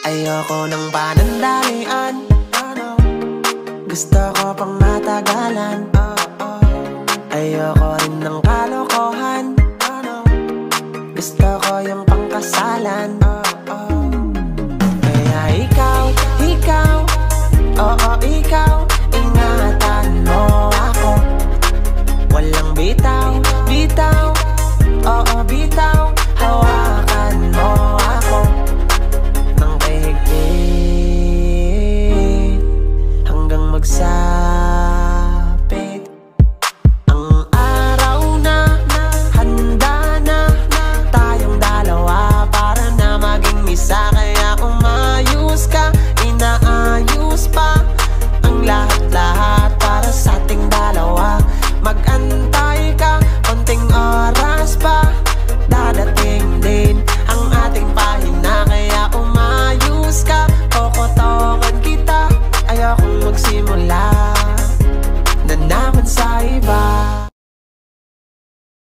Ayoko ng panandalian, gusto ko pang matagalan. Ayoko rin ng kalokohan, gusto ko yung pangkasalan. Kaya ikaw, oo ikaw, ingatan mo ako. Walang bitaw, oo bitaw, hawakan mo ako ng kahigpit hanggang magsapit. Ang araw na, handa na tayong dalawa para na maging isa. Kaya umayos ka, inaayos pa ang lahat-lahat para sa ating dalawa. Mag-antay ka, konting oras pa, dadating din ang ating pahina. Kaya umayos ka, kokotokan kita, ayokong magsimula.